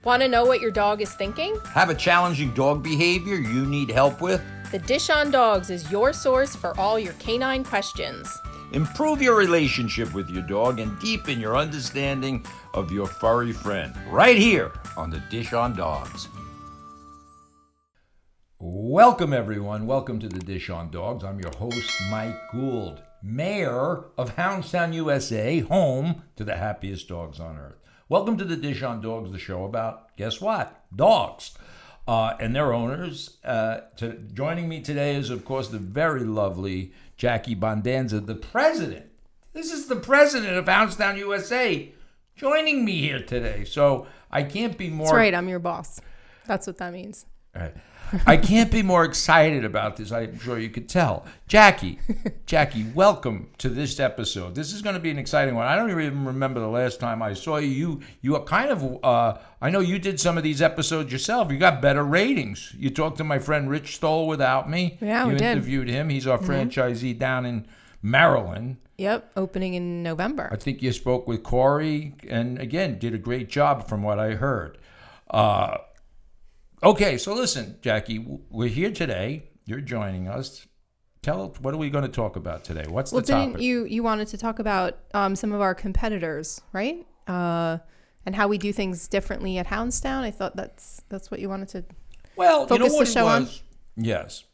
Want to know what your dog is thinking? Have a challenging dog behavior you need help with? The Dish on Dogs is your source for all your canine questions. Improve your relationship with your dog and deepen your understanding of your furry friend. Right here on the Dish on Dogs. Welcome, everyone. Welcome to the Dish on Dogs. I'm your host, Mike Gould, mayor of Hounds, USA, home to the happiest dogs on earth. Welcome to the Dish on Dogs, the show about, guess what? Dogs and their owners. Joining me today is, of course, the very lovely Jackie Bondanza, the president. This is the president of Hounds, USA, joining me here today. So I can't be more... That's right, I'm your boss. That's what that means. All right. I can't be more excited about this. I'm sure you could tell. Jackie, welcome to this episode. This is going to be an exciting one. I don't even remember the last time I saw you. You are kind of, I know you did some of these episodes yourself. You got better ratings. You talked to my friend Rich Stoll without me. Yeah, we did. You interviewed him. He's our franchisee down in Maryland. Yep, opening in November. I think you spoke with Corey and, again, did a great job from what I heard. Okay, so listen, Jackie, we're here today. You're joining us. Tell us, what are we going to talk about today? What's the topic? Didn't you wanted to talk about some of our competitors, right? And how we do things differently at Houndstown. I thought that's what you wanted to focus the show on. Yes.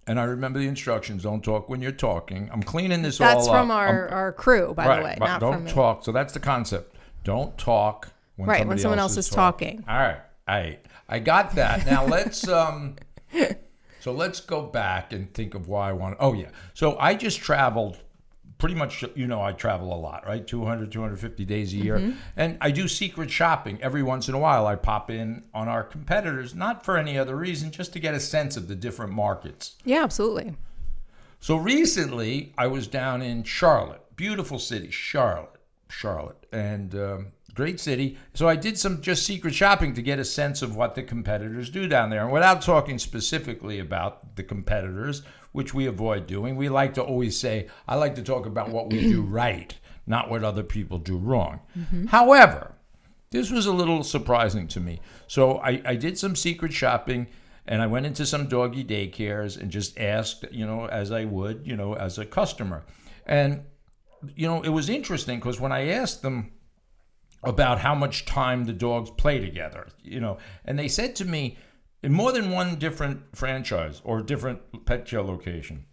And I remember the instructions. Don't talk when you're talking. I'm cleaning this That's all up. That's from our crew, by the way, not from me. Don't talk. So that's the concept. Don't talk when someone else is talking. All right. I got that. Now let's let's go back and think of why I want. Oh yeah. So I just traveled pretty much. I travel a lot, right? 200, 250 days a year, and I do secret shopping every once in a while. I pop in on our competitors, not for any other reason, just to get a sense of the different markets. Yeah, absolutely. So recently, I was down in Charlotte, beautiful city, Charlotte, and. Great city. So I did some just secret shopping to get a sense of what the competitors do down there. And without talking specifically about the competitors, which we avoid doing, we like to always say, I like to talk about what we do right, not what other people do wrong. However, this was a little surprising to me. So I did some secret shopping, and I went into some doggy daycares and just asked, as I would, as a customer. And, it was interesting because when I asked them about how much time the dogs play together, and they said to me, in more than one different franchise or different pet care location,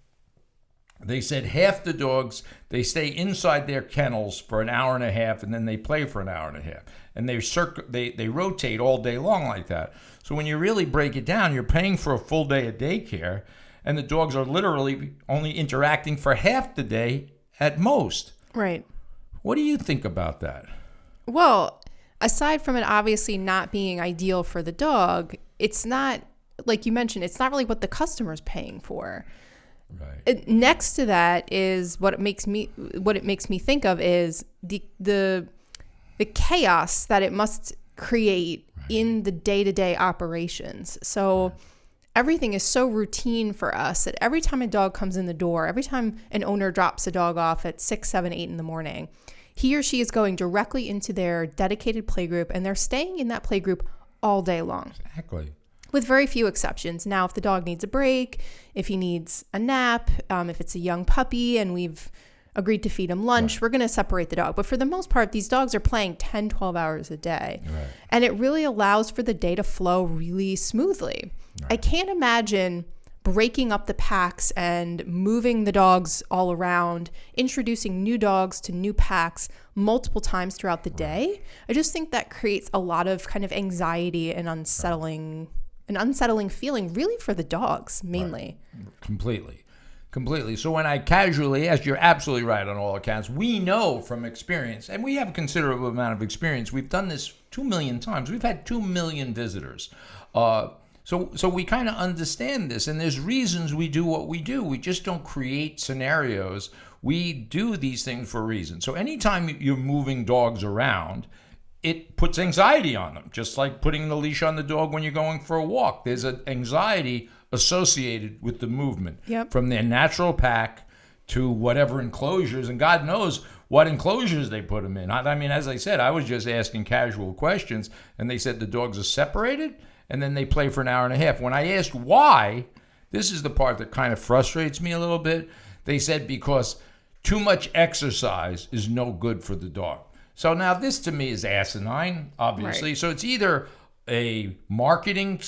they said half the dogs, they stay inside their kennels for an hour and a half, and then they play for an hour and a half, and they rotate all day long like that. So when you really break it down, you're paying for a full day of daycare, and the dogs are literally only interacting for half the day at most. Right. What do you think about that? Well, aside from it obviously not being ideal for the dog, it's not, like you mentioned, it's not really what the customer's paying for. Right. Next to that is what it makes me think of is the chaos that it must create in the day-to-day operations. So everything is so routine for us that every time a dog comes in the door, every time an owner drops a dog off at 6, 7, 8 in the morning, he or she is going directly into their dedicated playgroup, and they're staying in that playgroup all day long. Exactly. With very few exceptions. Now, if the dog needs a break, if he needs a nap, if it's a young puppy and we've agreed to feed him lunch, we're going to separate the dog. But for the most part, these dogs are playing 10, 12 hours a day. Right. And it really allows for the day to flow really smoothly. Right. I can't imagine breaking up the packs and moving the dogs all around, introducing new dogs to new packs multiple times throughout the day. I just think that creates a lot of kind of anxiety and an unsettling feeling really for the dogs mainly. Right. Completely. So when I casually asked, you're absolutely right on all accounts. We know from experience, and we have a considerable amount of experience. We've done this 2 million times. We've had 2 million visitors. So we kind of understand this, and there's reasons we do what we do. We just don't create scenarios. We do these things for a reason. So anytime you're moving dogs around, it puts anxiety on them, just like putting the leash on the dog when you're going for a walk. There's an anxiety associated with the movement from their natural pack to whatever enclosures, and God knows what enclosures they put them in. I mean, as I said, I was just asking casual questions, and they said the dogs are separated, and then they play for an hour and a half. When I asked why, this is the part that kind of frustrates me a little bit. They said because too much exercise is no good for the dog. So now this to me is asinine, obviously. Right. So it's either a marketing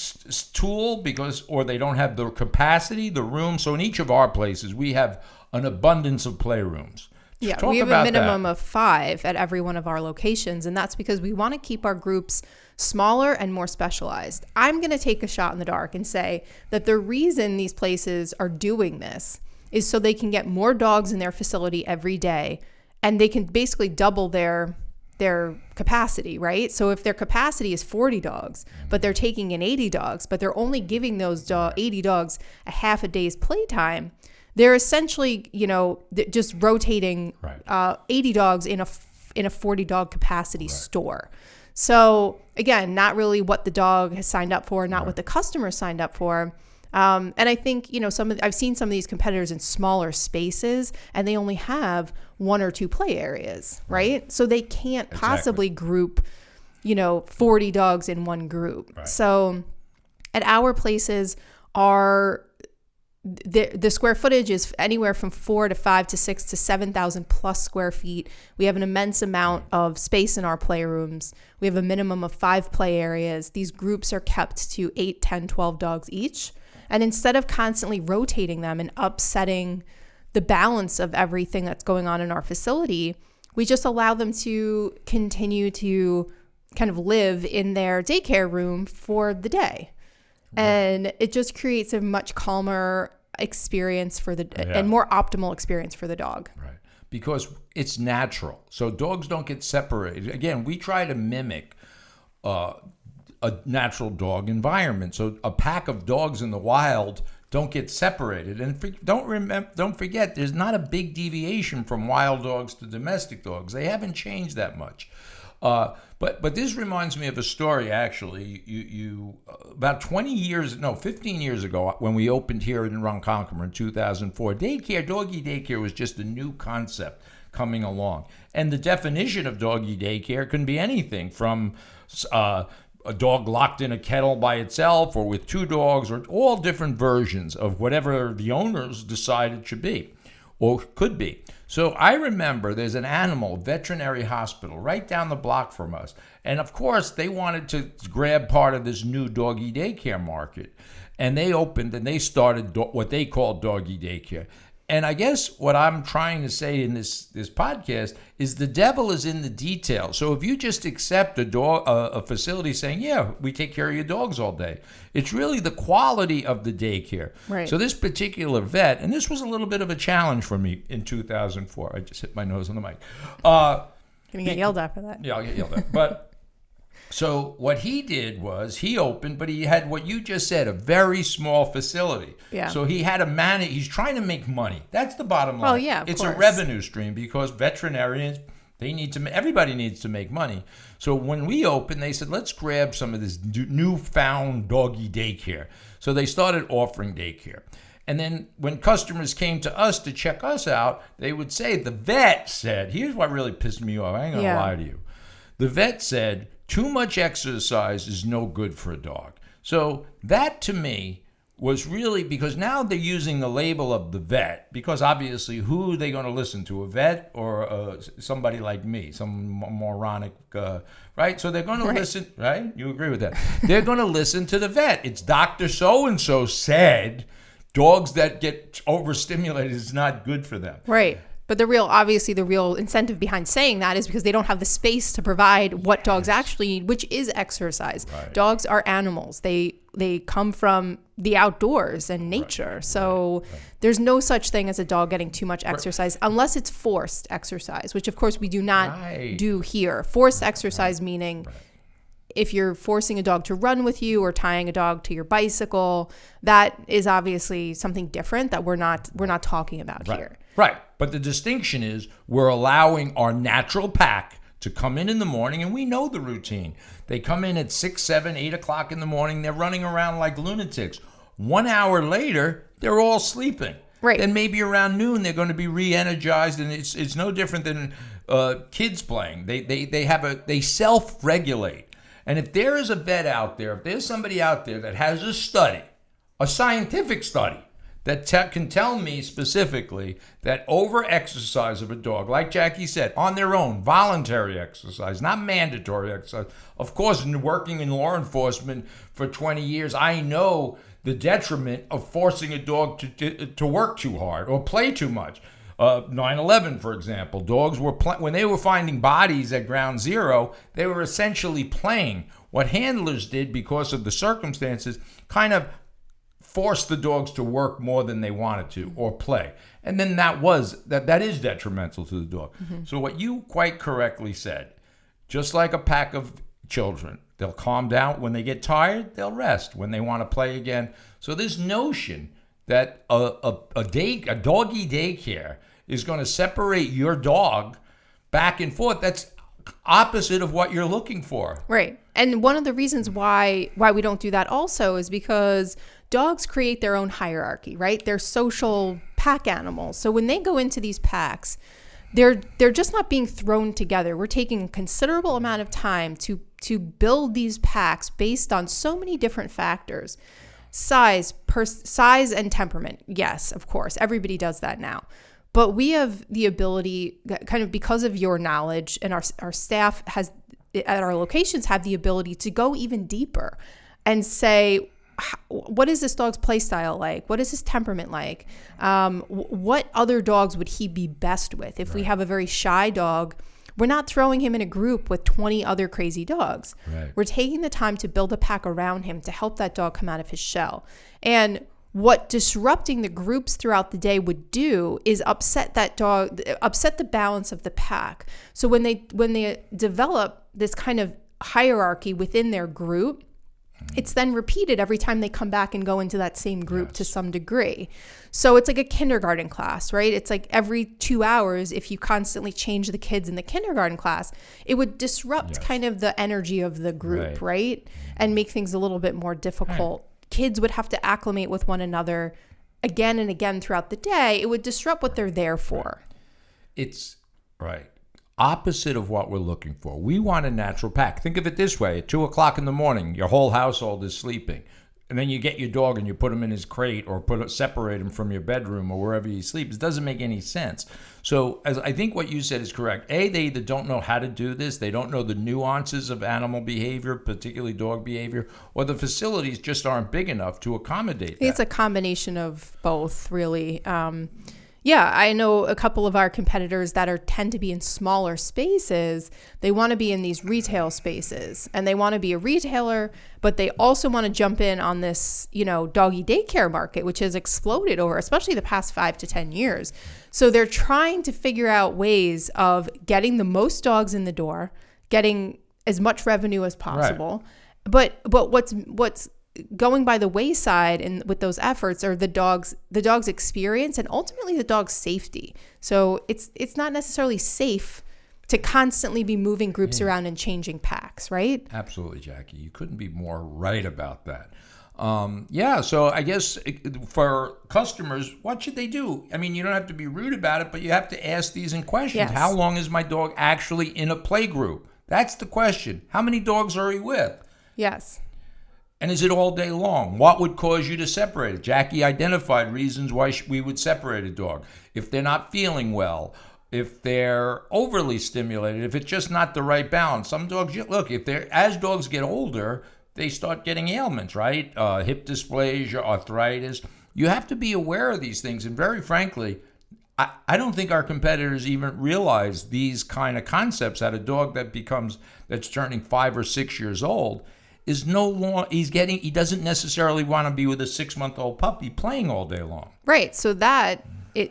tool or they don't have the capacity, the room. So in each of our places, we have an abundance of playrooms. Yeah, Talk we have about a minimum that. of 5 at every one of our locations, and that's because we want to keep our groups smaller and more specialized. I'm going to take a shot in the dark and say that the reason these places are doing this is so they can get more dogs in their facility every day, and they can basically double their capacity, right? So if their capacity is 40 dogs, but they're taking in 80 dogs, but they're only giving those 80 dogs a half a day's playtime, they're essentially, just rotating 80 dogs in a 40 dog capacity store. So again, not really what the dog has signed up for, not what the customer signed up for. And I think, I've seen some of these competitors in smaller spaces, and they only have 1 or 2 play areas, right? So they can't possibly group, 40 dogs in one group. Right. So at our places, the square footage is anywhere from 4 to 5 to 6 to 7,000 plus square feet. We have an immense amount of space in our playrooms. We have a minimum of 5 play areas. These groups are kept to 8, 10, 12 dogs each. And instead of constantly rotating them and upsetting the balance of everything that's going on in our facility, we just allow them to continue to kind of live in their daycare room for the day. And it just creates a much calmer experience and more optimal experience for the dog. Right. Because it's natural. So dogs don't get separated. Again, we try to mimic a natural dog environment. So a pack of dogs in the wild don't get separated. And don't forget, there's not a big deviation from wild dogs to domestic dogs. They haven't changed that much. But this reminds me of a story, actually. You about 15 years ago, when we opened here in Ronkonkoma in 2004, doggy daycare was just a new concept coming along. And the definition of doggy daycare can be anything from a dog locked in a kennel by itself or with 2 dogs, or all different versions of whatever the owners decide it should be or could be. So I remember there's an animal veterinary hospital right down the block from us. And of course, they wanted to grab part of this new doggy daycare market. And they opened and they started what they call doggy daycare. And I guess what I'm trying to say in this podcast is the devil is in the details. So if you just accept a facility saying, yeah, we take care of your dogs all day, it's really the quality of the daycare. Right. So this particular vet, and this was a little bit of a challenge for me in 2004. I just hit my nose on the mic. Can you get yelled at for that? Yeah, I'll get yelled at. But so what he did was he opened, but he had what you just said, a very small facility. Yeah. So he had to manage. He's trying to make money. That's the bottom line. Oh yeah, of it's course. A revenue stream because veterinarians, everybody needs to make money. So when we opened, they said, let's grab some of this newfound doggy daycare. So they started offering daycare. And then when customers came to us to check us out, they would say, the vet said, here's what really pissed me off. I ain't going to lie to you. The vet said, too much exercise is no good for a dog. So that to me was really, because now they're using the label of the vet, because obviously who are they going to listen to, a vet or somebody like me, some moronic, right? So they're going to listen, right? You agree with that? They're going to listen to the vet. It's Dr. So-and-so said dogs that get overstimulated is not good for them. Right. But the real incentive behind saying that is because they don't have the space to provide what dogs actually need, which is exercise. Right. Dogs are animals. They come from the outdoors and nature. Right. So there's no such thing as a dog getting too much exercise unless it's forced exercise, which of course we do not do here. Forced exercise meaning if you're forcing a dog to run with you or tying a dog to your bicycle, that is obviously something different that we're not talking about here. Right. But the distinction is we're allowing our natural pack to come in the morning, and we know the routine. They come in at 6, 7, 8 o'clock in the morning. They're running around like lunatics. 1 hour later, they're all sleeping. Right. Then maybe around noon, they're going to be re-energized, and it's no different than kids playing. They self-regulate. And if there is a vet out there, if there's somebody out there that has a study, a scientific study, that can tell me specifically that over-exercise of a dog, like Jackie said, on their own, voluntary exercise, not mandatory exercise. Of course, in working in law enforcement for 20 years, I know the detriment of forcing a dog to work too hard or play too much. 9/11, for example, dogs were when they were finding bodies at ground zero, they were essentially playing. What handlers did, because of the circumstances, kind of forced the dogs to work more than they wanted to or play. And then that is detrimental to the dog. Mm-hmm. So what you quite correctly said, just like a pack of children, they'll calm down. When they get tired, they'll rest. When they want to play again. So this notion that a doggy daycare is going to separate your dog back and forth, that's opposite of what you're looking for. Right. And one of the reasons why we don't do that also is because dogs create their own hierarchy, right? They're social pack animals. So when they go into these packs, they're just not being thrown together. We're taking a considerable amount of time to build these packs based on so many different factors. Size and temperament. Yes, of course. Everybody does that now. But we have the ability, kind of because of your knowledge, and our staff has at our locations have the ability to go even deeper and say, what is this dog's play style like? What is his temperament like? What other dogs would he be best with? If we have a very shy dog, we're not throwing him in a group with 20 other crazy dogs. Right. We're taking the time to build a pack around him to help that dog come out of his shell. And what disrupting the groups throughout the day would do is upset that dog, upset the balance of the pack. So when they develop this kind of hierarchy within their group, it's then repeated every time they come back and go into that same group to some degree. So it's like a kindergarten class, right? It's like every 2 hours, if you constantly change the kids in the kindergarten class, it would disrupt kind of the energy of the group, right? And make things a little bit more difficult. Right. Kids would have to acclimate with one another again and again throughout the day. It would disrupt what they're there for. It's opposite of what we're looking for. We want a natural pack. Think of it this way. At 2 o'clock in the morning, your whole household is sleeping. And then you get your dog and you put him in his crate or separate him from your bedroom or wherever he sleeps. It doesn't make any sense. So as I think what you said is correct. They either don't know how to do this, they don't know the nuances of animal behavior, particularly dog behavior, or the facilities just aren't big enough to accommodate that. It's a combination of both, really. Yeah, I know a couple of our competitors that tend to be in smaller spaces. They want to be in these retail spaces and they want to be a retailer, but they also want to jump in on this, doggy daycare market, which has exploded over, especially the past 5 to 10 years. So they're trying to figure out ways of getting the most dogs in the door, getting as much revenue as possible. Right. But what's going by the wayside and with those efforts are the dog's experience and ultimately the dog's safety. So it's not necessarily safe to constantly be moving groups around and changing packs, right? Absolutely, Jackie. You couldn't be more right about that. So I guess for customers, what should they do? I mean, you don't have to be rude about it, but you have to ask these in questions. Yes. How long is my dog actually in a play group? That's the question. How many dogs are he with? Yes. And is it all day long? What would cause you to separate it? Jackie identified reasons why we would separate a dog. If they're not feeling well, if they're overly stimulated, if it's just not the right balance. Some dogs, look, as dogs get older, they start getting ailments, right? Hip dysplasia, arthritis. You have to be aware of these things. And very frankly, I don't think our competitors even realize these kind of concepts that a dog that's turning 5 or 6 years old is no longer, he doesn't necessarily want to be with a 6-month-old puppy playing all day long. Right. So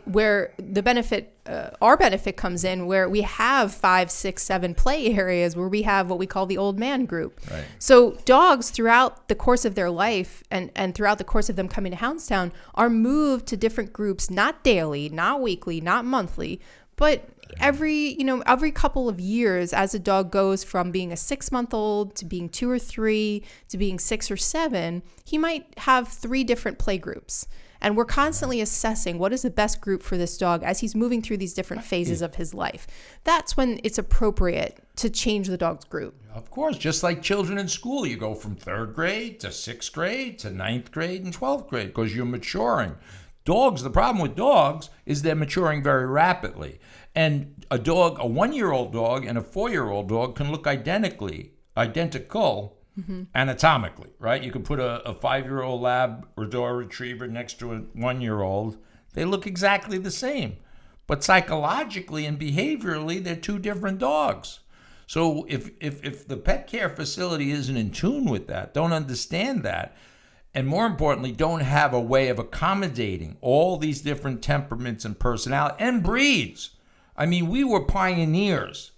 where the benefit, our benefit comes in, where we have 5, 6, 7 play areas where we have what we call the old man group. Right. So dogs throughout the course of their life and throughout the course of them coming to Houndstown are moved to different groups, not daily, not weekly, not monthly, but every couple of years, as a dog goes from being a 6-month-old to being 2 or 3 to being 6 or 7, he might have 3 different play groups. And we're constantly assessing what is the best group for this dog as he's moving through these different phases of his life. That's when it's appropriate to change the dog's group. Of course, just like children in school, you go from 3rd grade to 6th grade to 9th grade and 12th grade because you're maturing. Dogs, the problem with dogs is they're maturing very rapidly. And a 1-year-old dog and a 4-year-old dog can look identical anatomically, right? You can put a 5-year-old Labrador retriever next to a 1-year-old. They look exactly the same. But psychologically and behaviorally, they're two different dogs. So if the pet care facility isn't in tune with that, don't understand that, and more importantly, don't have a way of accommodating all these different temperaments and personality and breeds. I mean, we were pioneers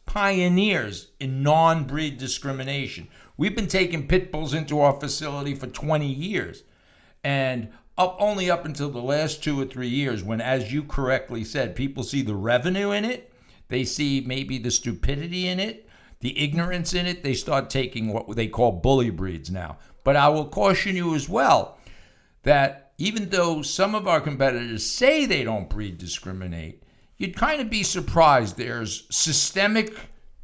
in non-breed discrimination. We've been taking pit bulls into our facility for 20 years. And only up until the last 2 or 3 years when, as you correctly said, people see the revenue in it, they see maybe the stupidity in it, the ignorance in it, they start taking what they call bully breeds now. But I will caution you as well that even though some of our competitors say they don't breed discriminate, you'd kind of be surprised. There's systemic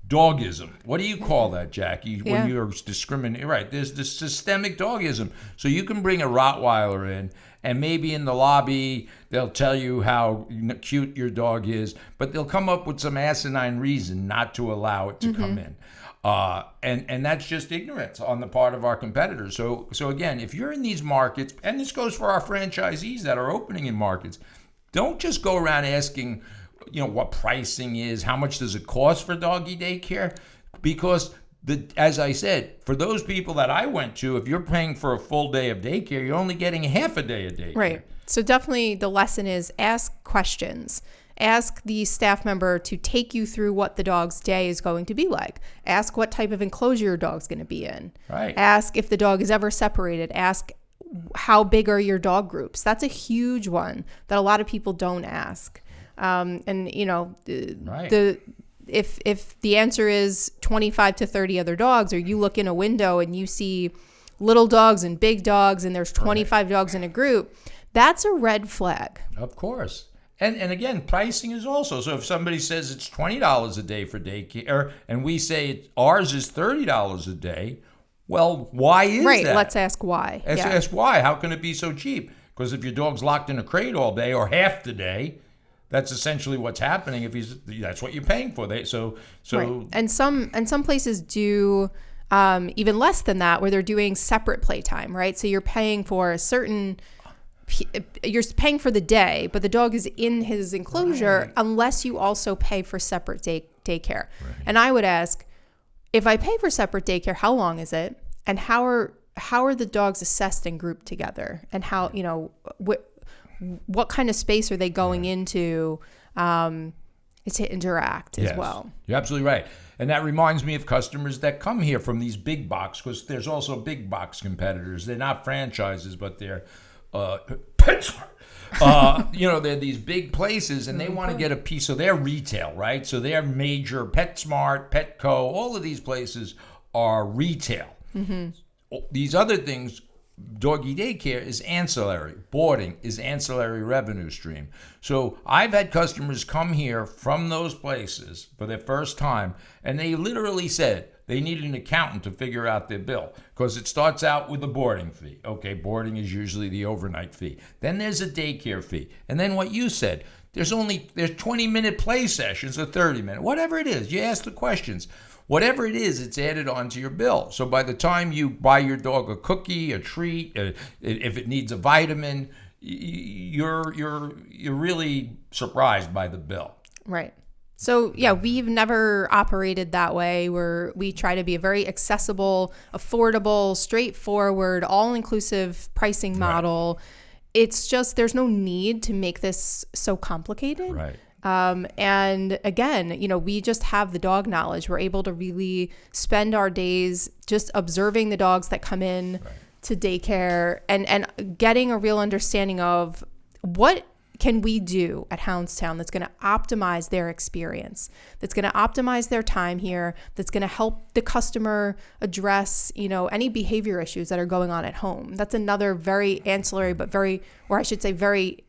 dogism. What do you call that, Jackie? When you're discriminating, right? There's this systemic dogism. So you can bring a Rottweiler in, and maybe in the lobby they'll tell you how cute your dog is, but they'll come up with some asinine reason not to allow it to come in. And that's just ignorance on the part of our competitors. So again, if you're in these markets, and this goes for our franchisees that are opening in markets, don't just go around asking, what pricing is, how much does it cost for doggy daycare? Because as I said, for those people that I went to, if you're paying for a full day of daycare, you're only getting half a day of daycare. Right. So definitely the lesson is ask questions. Ask the staff member to take you through what the dog's day is going to be like. Ask what type of enclosure your dog's going to be in. Right. Ask if the dog is ever separated. Ask how big are your dog groups. That's a huge one that a lot of people don't ask. If the answer is 25 to 30 other dogs, or you look in a window and you see little dogs and big dogs and there's 25 dogs in a group, that's a red flag. Of course. And again, pricing is also. So if somebody says it's $20 a day for daycare and we say ours is $30 a day, well, why is that? Right, let's ask why. Ask why. How can it be so cheap? Because if your dog's locked in a crate all day or half the day, that's essentially what's happening. That's what you're paying for. Right. And some places do even less than that, where they're doing separate playtime, right? So you're paying for you're paying for the day, but the dog is in his enclosure unless you also pay for separate daycare. Right. And I would ask, if I pay for separate daycare, how long is it? And how are the dogs assessed and grouped together? And how, what kind of space are they going into to interact as well? You're absolutely right. And that reminds me of customers that come here from these big box, because there's also big box competitors. They're not franchises, but they're they're these big places, and they want to get a piece of their retail, right? So they're major PetSmart, Petco, all of these places are retail. Mm-hmm. These other things, doggy daycare is ancillary. Boarding is ancillary revenue stream. So I've had customers come here from those places for their first time, and they literally said they needed an accountant to figure out their bill, because it starts out with a boarding fee. Okay, boarding is usually the overnight fee. Then there's a daycare fee. And then what you said, there's 20-minute play sessions or 30-minute, whatever it is. You ask the questions. Whatever it is, it's added onto your bill. So by the time you buy your dog a cookie, a treat, if it needs a vitamin, you're really surprised by the bill. Right. So yeah, we've never operated that way, where we try to be a very accessible, affordable, straightforward, all-inclusive pricing model. Right. It's just, there's no need to make this so complicated. Right. And again, we just have the dog knowledge. We're able to really spend our days just observing the dogs that come in to daycare and getting a real understanding of what can we do at Houndstown that's going to optimize their experience, that's going to optimize their time here, that's going to help the customer address, any behavior issues that are going on at home? That's another very ancillary, but very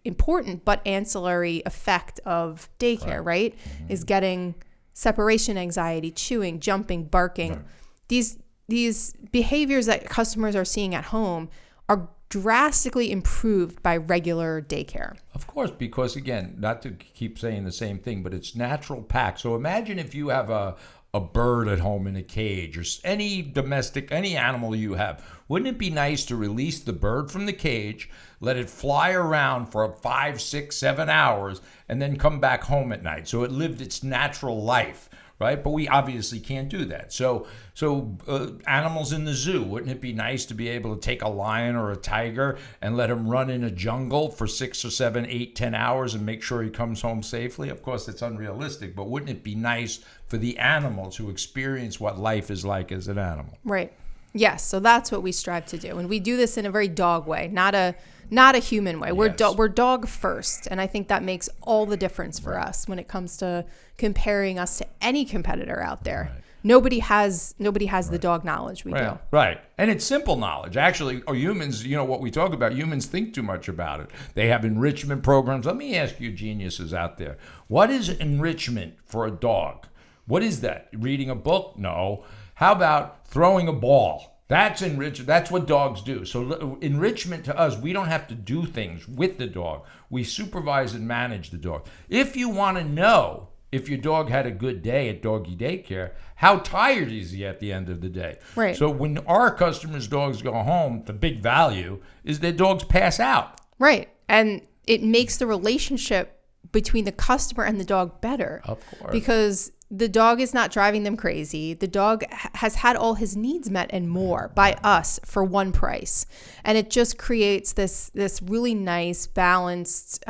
important, but ancillary effect of daycare, right? Mm-hmm. Is getting separation anxiety, chewing, jumping, barking. Right. These behaviors that customers are seeing at home are drastically improved by regular daycare. Of course, because again, not to keep saying the same thing, but it's natural pack. So imagine if you have a bird at home in a cage, or any animal you have. Wouldn't it be nice to release the bird from the cage, let it fly around for 5, 6, 7 hours, and then come back home at night? So it lived its natural life, right? But we obviously can't do that. So animals in the zoo, wouldn't it be nice to be able to take a lion or a tiger and let him run in a jungle for 6 or 7, 8, 10 hours and make sure he comes home safely? Of course, it's unrealistic, but wouldn't it be nice for the animal to experience what life is like as an animal? Right. Yes. So that's what we strive to do. And we do this in a very dog way, not a human way. Yes. We're dog first. And I think that makes all the difference for us when it comes to comparing us to any competitor out there. Right. Nobody has the dog knowledge we do. Right. And it's simple knowledge. Actually, humans, what we talk about, humans think too much about it. They have enrichment programs. Let me ask you geniuses out there, what is enrichment for a dog? What is that? Reading a book? No. How about throwing a ball? That's enrichment. That's what dogs do. So enrichment to us, we don't have to do things with the dog. We supervise and manage the dog. If you want to know if your dog had a good day at doggy daycare, how tired is he at the end of the day? Right. So when our customers' dogs go home, the big value is their dogs pass out. Right. And it makes the relationship between the customer and the dog better. Of course. Because the dog is not driving them crazy. The dog has had all his needs met and more by us for one price. And it just creates this really nice, balanced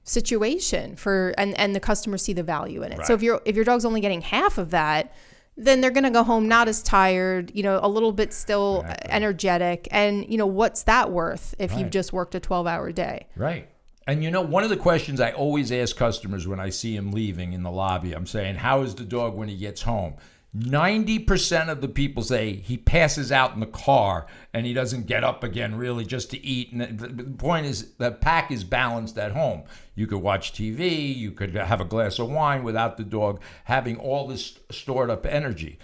situation and the customers see the value in it. Right. So if your dog's only getting half of that, then they're going to go home not as tired, a little bit still energetic. And, what's that worth if you've just worked a 12-hour day? Right. And one of the questions I always ask customers when I see him leaving in the lobby, I'm saying, how is the dog when he gets home? 90% of the people say he passes out in the car and he doesn't get up again really just to eat. And the point is the pack is balanced at home. You could watch TV, you could have a glass of wine without the dog having all this stored up energy.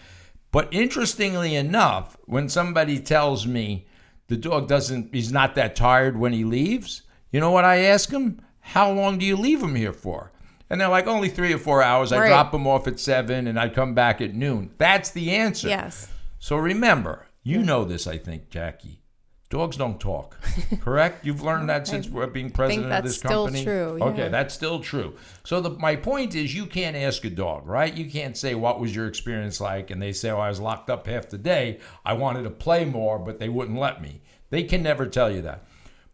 But interestingly enough, when somebody tells me the dog he's not that tired when he leaves, you know what I ask them? How long do you leave him here for? And they're like, only 3 or 4 hours. I drop him off at 7 and I come back at noon. That's the answer. Yes. So remember, you know this, I think, Jackie. Dogs don't talk, correct? You've learned that since being president of this company? I think that's still true. Yeah. Okay, that's still true. So my point is you can't ask a dog, right? You can't say, what was your experience like? And they say, I was locked up half the day. I wanted to play more, but they wouldn't let me. They can never tell you that.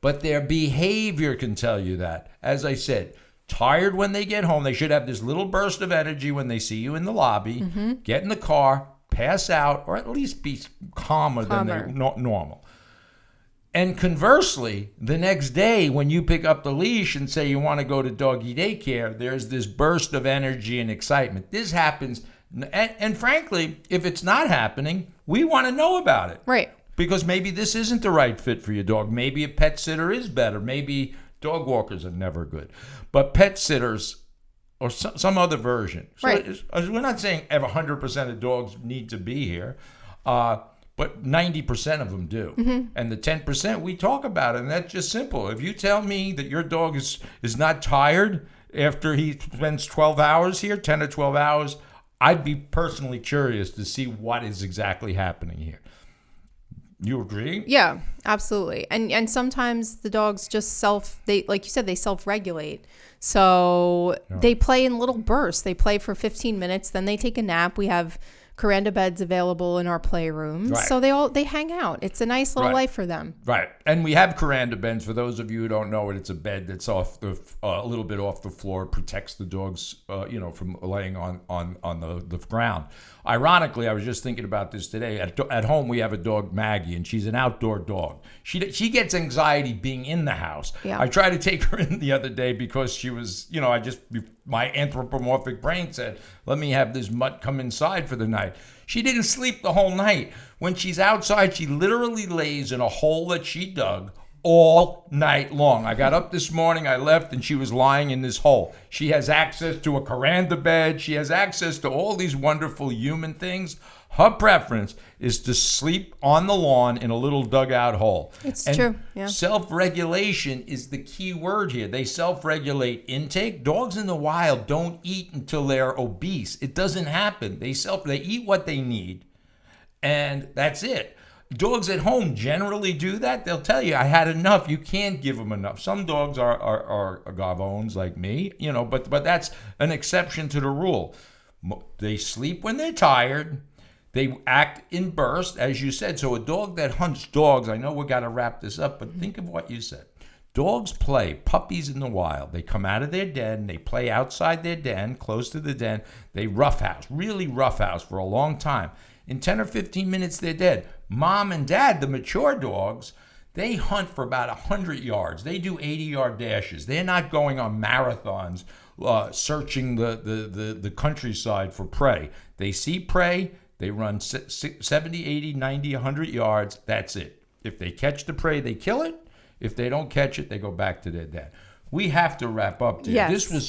But their behavior can tell you that. As I said, tired when they get home. They should have this little burst of energy when they see you in the lobby, get in the car, pass out, or at least be calmer. Than they're normal. And conversely, the next day when you pick up the leash and say you want to go to doggy daycare, there's this burst of energy and excitement. This happens. And frankly, if it's not happening, we want to know about it. Right. Because maybe this isn't the right fit for your dog. Maybe a pet sitter is better. Maybe dog walkers are never good. But pet sitters or some other version. So right. We're not saying 100% of dogs need to be here, but 90% of them do. Mm-hmm. And the 10%, we talk about it. And that's just simple. If you tell me that your dog is not tired after he spends 12 hours here, 10 or 12 hours, I'd be personally curious to see what is exactly happening here. You agree? Yeah, absolutely. And sometimes the dogs just like you said, they self-regulate. So they play in little bursts. They play for 15 minutes, then they take a nap. We have Kuranda beds available in our playroom. Right. So they hang out. It's a nice little life for them. Right. And we have Kuranda beds. For those of you who don't know it, it's a bed that's off the a little bit off the floor, protects the dogs, from laying on the ground. Ironically, I was just thinking about this today. At home, we have a dog, Maggie, and she's an outdoor dog. She gets anxiety being in the house. Yeah. I tried to take her in the other day because she was, my anthropomorphic brain said, let me have this mutt come inside for the night. She didn't sleep the whole night. When she's outside, she literally lays in a hole that she dug all night long. I got up this morning, I left, and she was lying in this hole. She has access to a Kuranda bed. She has access to all these wonderful human things. Her preference is to sleep on the lawn in a little dugout hole. It's true. Yeah. Self-regulation is the key word here. They self-regulate intake. Dogs in the wild don't eat until they're obese. It doesn't happen. They eat what they need, and that's it. Dogs at home generally do that. They'll tell you, I had enough. You can't give them enough. Some dogs are gavones like me, but that's an exception to the rule. They sleep when they're tired. They act in bursts, as you said. So a dog that hunts dogs, I know we got to wrap this up, but think of what you said. Dogs play, puppies in the wild. They come out of their den. They play outside their den, close to the den. They roughhouse, really roughhouse for a long time. In 10 or 15 minutes, they're dead. Mom and dad, the mature dogs, they hunt for about 100 yards. They do 80-yard dashes. They're not going on marathons searching the countryside for prey. They see prey. They run 70, 80, 90, 100 yards. That's it. If they catch the prey, they kill it. If they don't catch it, they go back to their den. We have to wrap up, dear. Yes. This was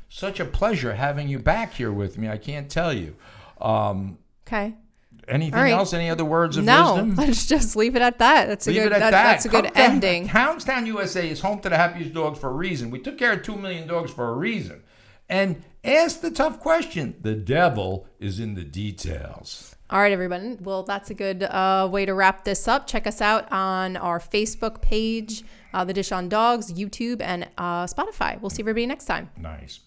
such a pleasure having you back here with me. I can't tell you. Okay. Anything else? Any other words of no, wisdom? let's just leave it at that. That's a good ending. Houndstown, USA is home to the happiest dogs for a reason. We took care of 2 million dogs for a reason. And ask the tough question. The devil is in the details. All right, everyone. Well, that's a good way to wrap this up. Check us out on our Facebook page, The Dish on Dogs, YouTube, and Spotify. We'll see everybody next time. Nice.